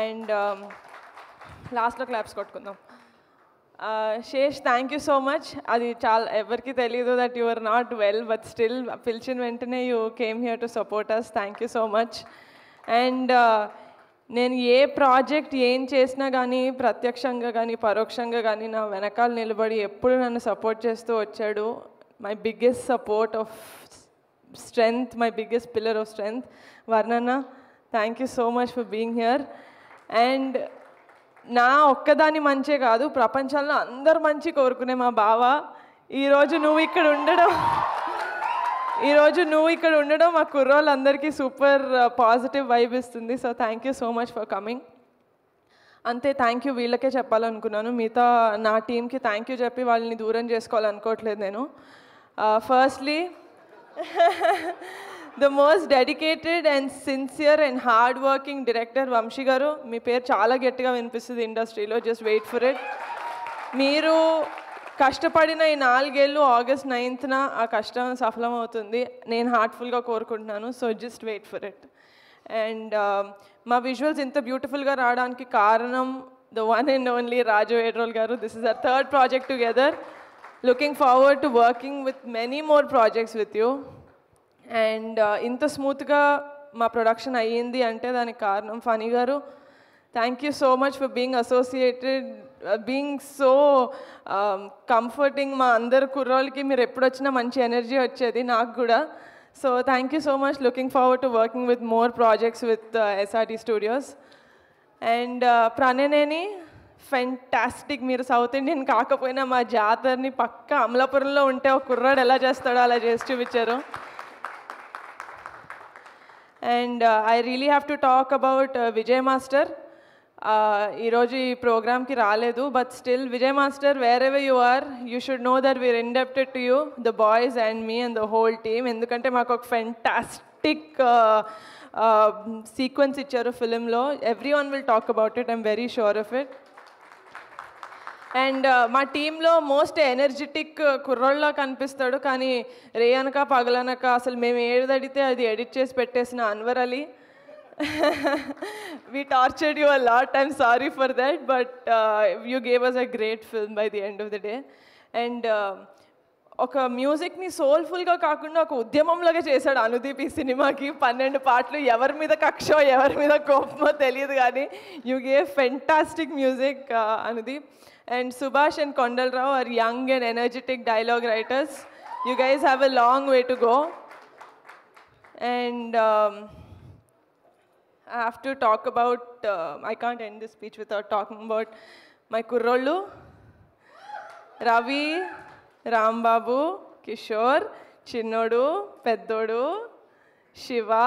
And లాస్ట్లో claps కొట్టుకుందాం. Sesh, thank you so much. అది చాలా ఎవరికి తెలియదు that you are not well, but still పిలిచిన వెంటనే you came here to support us. Thank you so much. And నేను ఏ ప్రాజెక్ట్ ఏం చేసినా కానీ ప్రత్యక్షంగా కానీ పరోక్షంగా కానీ నా వెనకాల నిలబడి ఎప్పుడు నన్ను సపోర్ట్ చేస్తూ వచ్చాడు. My biggest support of strength, my biggest pillar of strength వర్ణన్న. Thank you so much for being here. And నా ఒక్కదాని మంచే కాదు, ప్రపంచంలో అందరు మంచి కోరుకునే మా బావ, ఈరోజు నువ్వు ఇక్కడ ఉండడం మా కుర్రోళ్ళందరికీ సూపర్ పాజిటివ్ వైబ్ ఇస్తుంది. So thank you so much for coming. అంతే, థ్యాంక్ యూ వీళ్ళకే చెప్పాలనుకున్నాను. మిగతా నా టీంకి థ్యాంక్ యూ చెప్పి వాళ్ళని దూరం చేసుకోవాలనుకోవట్లేదు నేను. Firstly the most dedicated and sincere and hard working director Vamsi గారు. మీ పేరు చాలా గట్టిగా వినిపిస్తుంది ఇండస్ట్రీలో, జస్ట్ వెయిట్ ఫర్ ఇట్. మీరు కష్టపడిన ఈ 4 ఏళ్ళు ఆగస్ట్ 9th ఆ కష్టం సఫలం అవుతుంది, నేను హార్ట్ఫుల్గా కోరుకుంటున్నాను. So just wait for it. And మా విజువల్స్ ఇంత బ్యూటిఫుల్గా రావడానికి కారణం the one and only Raju ఏడ్రోల్ గారు. This is our 3rd project together. Looking forward to working with many more projects with you. And ఇంత స్మూత్గా మా ప్రొడక్షన్ అయ్యింది అంటే దానికి కారణం ఫనీ గారు. Thank you so much for being associated, being so comforting. మా అందరు కుర్రోళ్ళకి మీరు ఎప్పుడు వచ్చినా మంచి ఎనర్జీ వచ్చేది, నాకు కూడా. So thank you so much. Looking forward to working with more projects with SRT studios. And Pranayaneni, fantastic. మీరు సౌత్ ఇండియన్ కాకపోయినా మా జాతరని పక్క అమలాపురంలో ఉంటే ఒక కుర్రాడు ఎలా చేస్తాడో అలా చేసి చూపించారు. And I really have to talk about Vijay master. ఈరోజు ఈ ప్రోగ్రామ్కి రాలేదు, but still Vijay master, wherever you are, you should know that we are indebted to you, the boys and me and the whole team. ఎందుకంటే మాకు ఒక fantastic sequence ఇచ్చారు ఫిలింలో. Everyone will talk about it, I'm very sure of it. And మా టీంలో most energetic కుర్రోళ్ళ కనిపిస్తాడు, కానీ రేయనక పగలనక అసలు మేము ఏది అడిగితే అది ఎడిట్ చేసి పెట్టేసిన Anwar Ali. we tortured you a lot, I'm sorry for that, but you gave us a great film by the end of the day. And ఒక మ్యూజిక్ని సోల్ఫుల్గా కాకుండా ఒక ఉద్యమంలాగా చేశాడు అనుదీప్ ఈ సినిమాకి. 12 పాటలు, ఎవరి మీద కక్షో ఎవరి మీద కోపమో తెలియదు, కానీ you gave fantastic music Anudeep. And Subhash and Kondalrao are young and energetic dialogue writers. You guys have a long way to go. And I have to talk about, I can't end this speech without talking about my kurrollu, Ravi, Rambabu, Kishore, Chinnodu, Peddodu, Shiva,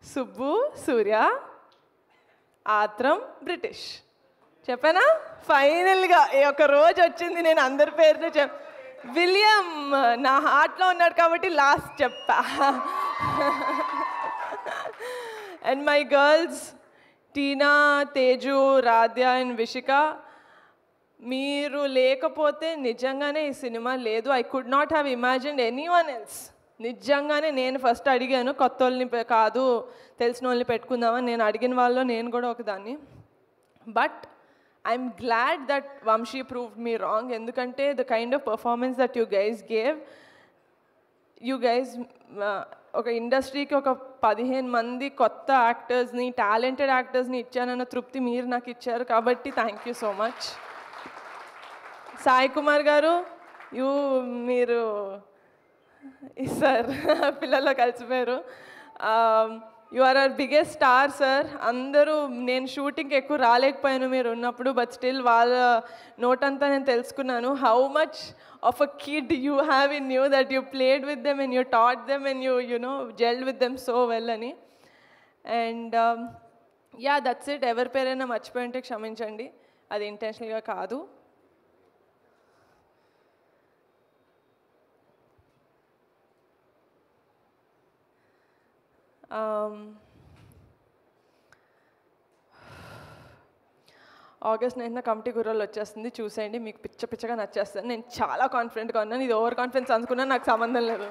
Subbu, Surya, Atram, British. చెప్పానా? ఫైనల్గా ఒక రోజు వచ్చింది, నేను అందరి పేరుతో William నా హార్ట్లో ఉన్నాడు కాబట్టి లాస్ట్ చెప్పా. And my girls Tina, Teju, Radhya and Vishika, మీరు లేకపోతే నిజంగానే ఈ సినిమా లేదు. I could not have imagined any one else. నిజంగానే నేను ఫస్ట్ అడిగాను, కొత్త వాళ్ళని కాదు తెలిసిన వాళ్ళని పెట్టుకుందామని. నేను అడిగిన వాళ్ళలో నేను కూడా ఒకదాన్ని. But I'm glad that Vamshi proved me wrong. ఎందుకంటే the kind of performance that you guys gave, you guys ఒక ఇండస్ట్రీకి ఒక 15 మంది కొత్త యాక్టర్స్ని, టాలెంటెడ్ యాక్టర్స్ని ఇచ్చానన్న తృప్తి మీరు నాకు ఇచ్చారు, కాబట్టి thank you so much. Sai Kumar గారు, మీరు సార్ పిల్లల్లో కలిసిపోయారు. You are our biggest star sir. అందరూ, నేను షూటింగ్కి ఎక్కువ రాలేకపోయాను మీరు ఉన్నప్పుడు, బట్ స్టిల్ వాళ్ళ నోటంతా నేను తెలుసుకున్నాను how much of a kid you have in you, that you played with them and you taught them and you know gelled with them so well అని. And yeah, that's it. ఎవరి పేరైనా మర్చిపోయింటే క్షమించండి, అది ఇంటెన్షనల్గా కాదు. ఆగస్ట్ 9th కమిటీ గుర్రాలు వచ్చేస్తుంది, చూసేయండి, మీకు పిచ్చగా నచ్చేస్తుంది. నేను చాలా కాన్ఫిడెంట్గా ఉన్నాను. ఇది ఓవర్ కాన్ఫిడెన్స్ అనుకున్నా, నాకు సంబంధం లేదు.